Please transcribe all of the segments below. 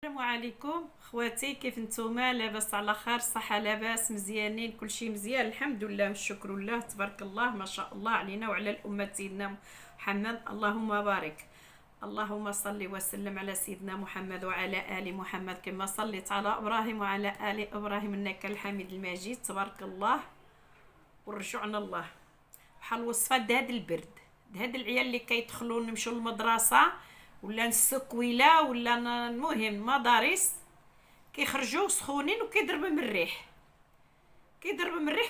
السلام عليكم خواتي، كيف نتوما؟ لاباس على خير؟ صحه لاباس مزيانين؟ كلشي مزيان الحمد لله والشكر لله تبارك الله ما شاء الله علينا وعلى الامه سيدنا محمد. اللهم بارك، اللهم صل وسلم على سيدنا محمد وعلى ال محمد كما صليت على ابراهيم وعلى ال ابراهيم انك الحميد المجيد تبارك الله. ورجعنا الله بحال وصفه هاد البرد، هاد العيال اللي كيدخلوا نمشوا للمدرسه ولا السكويله ولا المهم مدارس، كيخرجوا سخونين وكيضربوا من الريح،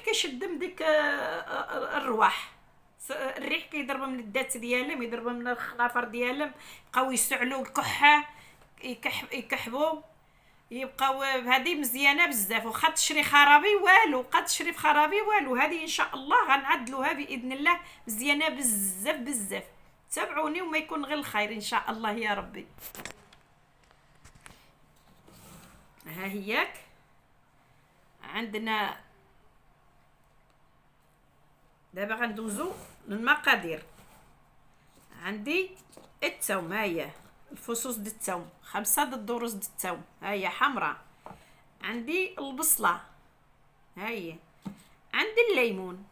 كيشد من ديك الرواح. الريح كيضربوا من الدات ديالهم، يضربوا من الخنافر ديالهم، بقاو يسعلوا الكحه، يكحبوا، يبقاو. هذه مزيانه بزاف، وخا تشري خرابي والو، قد تشري في خرابي والو. هذه ان شاء الله غنعدلوها باذن الله، مزيانه بزاف بزاف. تابعوني وما يكون غير الخير ان شاء الله يا ربي. ها هياك عندنا دابا غندوزو للمقادير. عندي الثوم، ها هي الفصوص د الثوم، 5 د الدروس د الثوم، ها هي حمراء. عندي البصله، ها هي. عندي الليمون،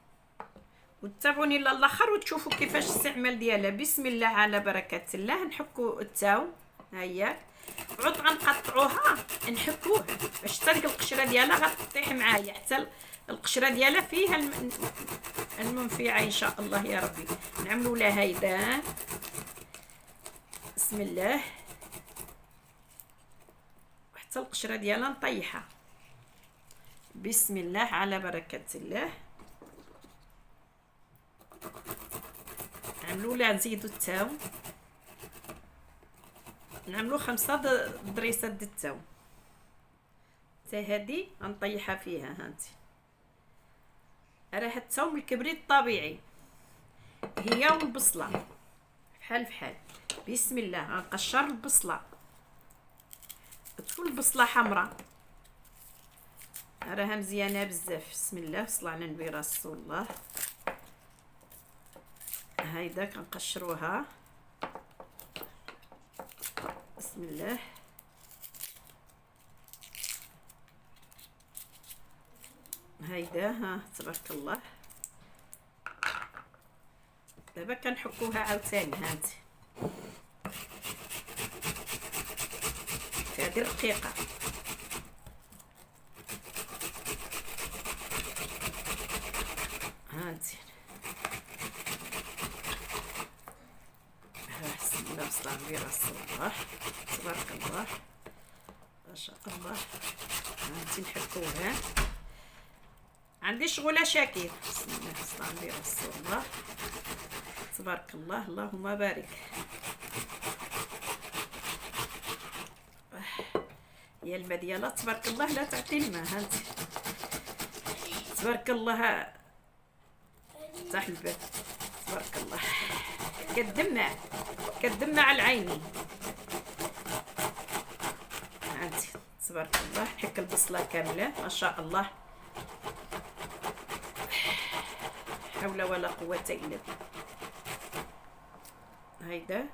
وتتابعوني للاخر وتشوفوا كيفاش الاستعمال ديالها. بسم الله على بركه الله. نحكوا الثوم، ها هي، عود غنقطعوها نحكوه باش حتى القشره ديالها غتطيح معايا، حتى القشره ديالها فيها المنفعه ان شاء الله يا ربي. نعملوا لها هيدا، بسم الله، حتى القشره ديالها نطيحها. بسم الله على بركه الله. نعملوا لها، نزيدوا الثوم، نعملوا 5 ضريسات د الثوم. حتى هذه غنطيحها فيها. هانتي راه الثوم الكبريت الطبيعي هي والبصله بحال بحال. بسم الله، غنقشر البصله، تكون البصله حمراء راها مزيانه بزاف. بسم الله، صلى على النبي رسول الله. هيدا كنقشروها، بسم الله. هيدا ها تبارك الله. دابا كنحكوها عاوتاني. هانتي هذه رقيقه، هانتي بسم الله، صلى على النبي رسول الله تبارك الله ما شاء الله. هانتي نحكوها. عندي شغوله شاكير، بسم الله، صلى على النبي رسول الله تبارك الله. اللهم بارك. يا الماء ديالها تبارك الله لا تعطي الماء. هانتي تبارك الله، افتح الباب، تبارك الله، كتدمع العينين. هانتي تبارك الله. نحك البصله كامله ما شاء الله، حول ولا قوه الا بالله. هيدا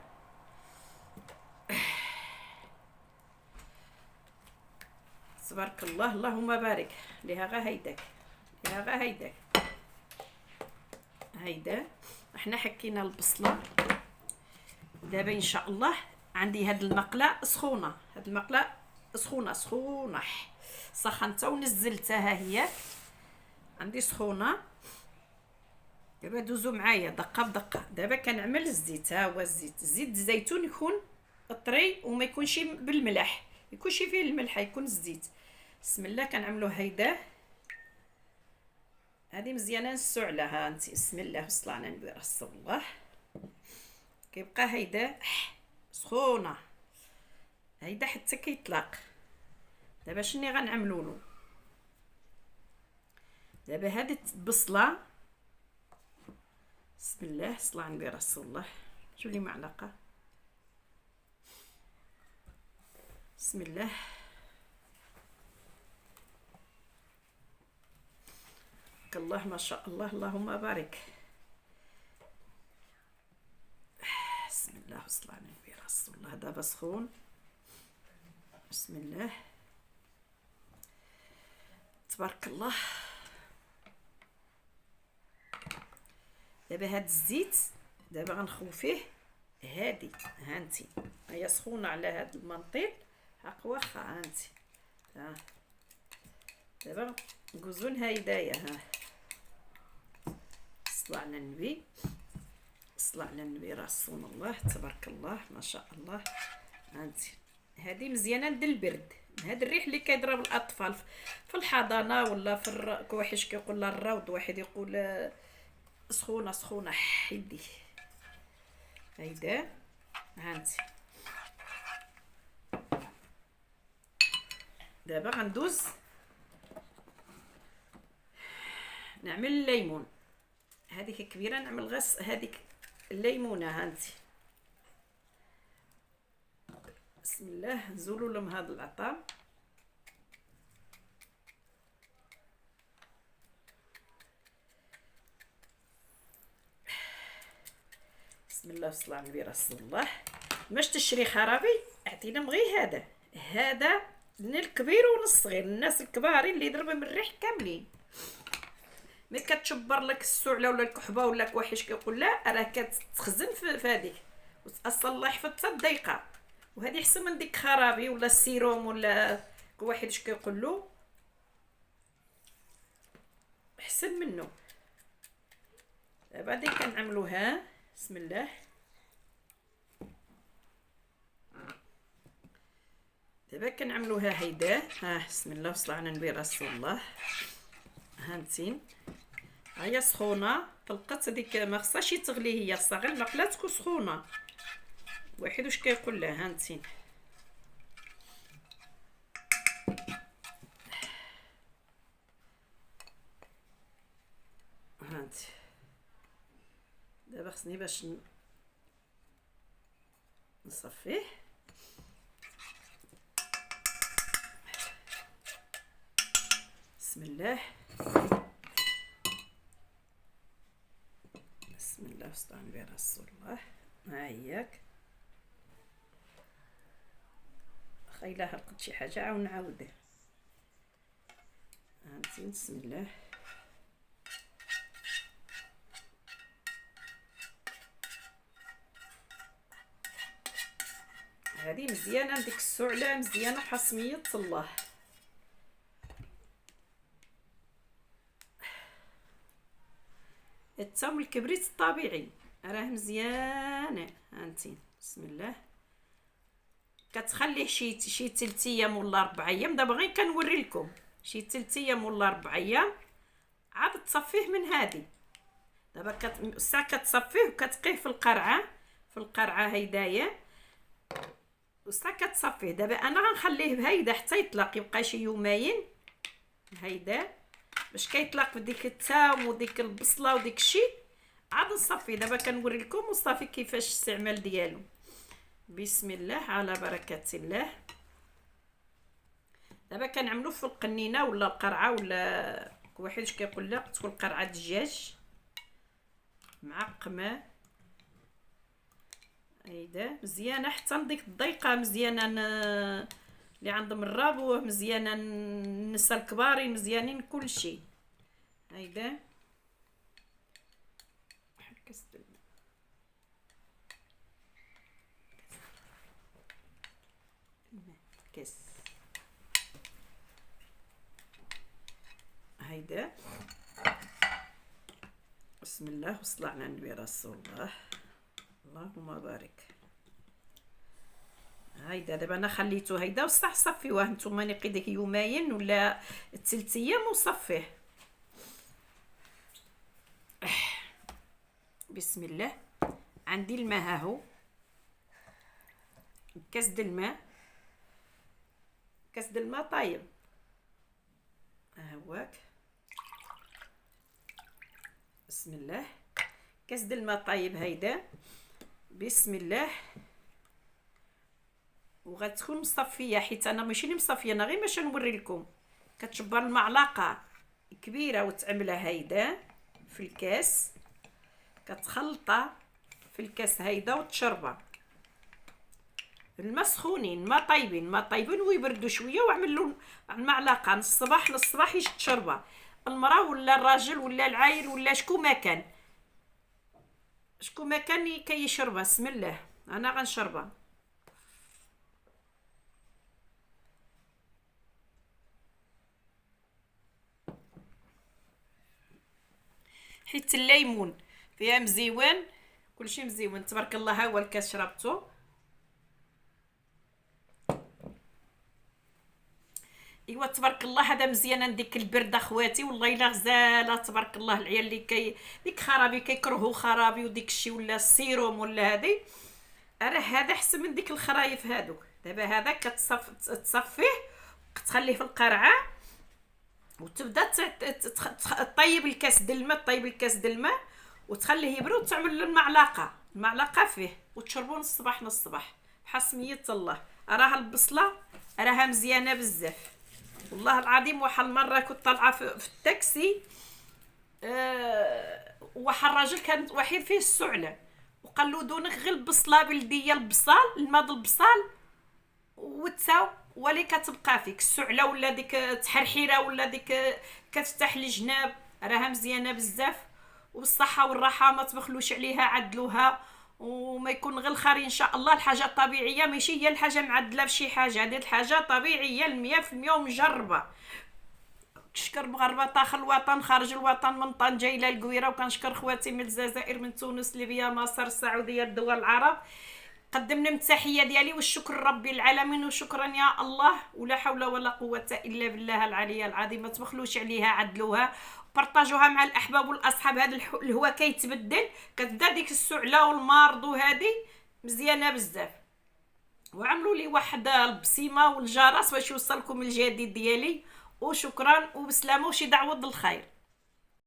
تبارك الله، اللهم بارك. ليها غا هيداك، ليها غا هيداك. هيدا احنا حكينا البصله. دابا ان شاء الله عندي هاد المقله سخونه، هاد المقله سخونه سخنتها ونزلتها، ها هي عندي سخونه. دابا دوزو معايا دقه بدقه. دابا كنعمل الزيت، ها هو الزيت، زيت الزيتون يكون طري وما يكونش بالملح، يكونش فيه الملح، يكون الزيت. بسم الله، كنعملو هيدا. هذه مزيانه نسو عليها. انت بسم الله، وصلى على النبي رسول الله. كيبقى هيدا سخونه، هيدا حتى كيطلق. دابا شنو غنعملو له؟ دابا هذه البصله، بسم الله، صلى على النبي رسول الله. شوفي معلقه، بسم الله. الله ما شاء الله، اللهم بارك. بسم الله، وصلى على النبي رسول الله. دابا سخون، بسم الله تبارك الله. دابا هاد الزيت دابا غنخوي فيه هادي، هانتي هي سخونه على هاد المنطيل حق واخا، هانتي ها دابا نكوزون هايدايا. ها الصلاة على النبي، الصلاة على النبي، رسول الله تبارك الله ما شاء الله. هانتي هادي مزيانه للبرد، هاد الريح اللي كيضرب الاطفال في الحضانه ولا في واحد كيقول لها الروض، واحد يقول سخونه سخونه حيدي هيدا. هانتي دابا غندوز نعمل الليمون. هذيك كبيره نعمل غس هذيك الليمونه. هانتي بسم الله نزولوا لهم هذا العطام. بسم الله والصلاة على النبي رسول الله. باش تشري خرابي اعطينا غير هذا، هذا للكبير والصغير، الناس الكبارين اللي يضربوا من الريح كاملين. ملي كتشبر لك السعله ولا الكحبه ولا كواحش كيقول لا راه كتخزن في هذيك وتاصل الله يحفظ حتى الضيقه، وهذه احسن من ديك خرابي ولا السيروم ولا كواحد اش كيقول له، احسن منه. دابا هذه كنعملوها بسم الله. دابا كنعملوها هيدا. ها بسم الله والصلاة على النبي رسول الله. هانتين هي سخونه طلقت هذيك ما خصهاش تغلي، هي خصها غير المقله تكون سخونه. واحد واش كيقول لها هانتين هانتي. دابا خصني باش نصفيه. بسم الله بسم الله والصلاة على النبي رسول الله. ها هياك خايله هرقت شي حاجه عاود نعاودها. هانتي بسم الله. هذه مزيانه ديك السعله مزيانه حسميه الله. التوم الكبريت الطبيعي راه مزيانه. هانتي بسم الله كتخليه شي 3 ايام ولا 4 ايام. دابا غير كنوري لكم شي 3 ايام ولا 4 ايام عاد تصفيه من هذه. دابا الساعه كتصفيه وكتقيه في القرعه، في القرعه هيدايا والساعه كتصفيه. دابا انا غنخليه هيدا حتى يطلق، يبقى شي يومين هيدا باش كيطلق بديك الثوم وديك البصله وديك الشيء عاد نصفي. دابا كنوري لكم وصافي كيفاش الاستعمال ديالو. بسم الله على بركه الله. دابا كنعملو في القنينه ولا القرعه ولا واحد كيقول لا تكون قرعه دجاج معقمه هيدا مزيانه حتى نديك الضيقه مزيانه اللي عندهم الرابوه مزيانه، النساء الكبارين مزيانين كل شيء. هيدا كاس الماء كاس هيدا. بسم الله والصلاة على النبي رسول الله. اللهم بارك. هيدا دابا انا خليته هيدا وصح صفيوه نتوما نقي ديك يومين ولا 3 ايام وصفيه. بسم الله. عندي الماء ها هو كاس د الماء، كاس د الماء طايب ها هواك. بسم الله كاس د الماء طايب هيدا. بسم الله وغتكون مصفيه حيت انا ماشي اللي مصفيه انا غير باش نوري لكم. كتشبر المعلقه كبيره وتعملها هيدا في الكاس، كتخلطها في الكاس هيدا وتشربها بالماء سخونين، ما طايبين، ما طايبين ويبردوا شويه، وعمل له معلقه نص الصباح للصباح يشربها المراه ولا الراجل ولا العايل ولا شكون ما كان، شكون ما كان كيشربها. بسم الله انا غنشربها. حيت الليمون فيها مزيون، كلشي مزيون تبارك الله. ها هو الكاس شربته. ايوا تبارك الله هذا مزيان. عندك البرد اخواتي والله الا غزاله تبارك الله. العيال اللي ديك خرابي كيكرهوا خرابي وديك الشي ولا السيروم ولا هذه، راه هذا احسن من ديك الخرايف هادوك. دابا هذا تصفيه تخليه في القرعه وتبدا طيب الكاس د الماء، طيب الكاس د الماء وتخليه يبرد وتعمل له المعلقه فيه وتشربون الصباح الصباح بحال سمية الله. راها البصله راها مزيانه بزاف والله العظيم. واحد المره كنت طالعه في التاكسي، واحد الراجل كان وحيد فيه السعله وقال له دونك غير البصله بلديه، البصل الماء د البصل وتساو ولي كتبقى فيك السعله ولا ديك تحرحيره ولا ديك كتفتح الجناب. راها مزيانه بزاف وبالصحه والراحه، ما تبخلوش عليها، عدلوها وما يكون غير الخير ان شاء الله. الحاجه الطبيعيه ماشي هي الحاجه معدله بشي حاجه، هذه الحاجه طبيعيه 100% ومجربه. كنشكر مغاربه داخل الوطن خارج الوطن، من طنجه الى القويره، وكنشكر خواتي من الجزائر من تونس ليبيا مصر السعوديه الدول العرب. قدمنا من التحيه ديالي والشكر ربي العالمين، وشكرا يا الله ولا حول ولا قوه الا بالله العلي العظيم. ما تبخلوش عليها، عدلوها بارطاجوها مع الاحباب والاصحاب. هذا الهواء كيتبدل، كتبدا ديك السعله والمرض وهذه مزيانه بزاف. وعملوا لي واحد البسيمه والجرس باش يوصلكم الجديد ديالي، وشكرا وبسلامه وشي دعوه الخير.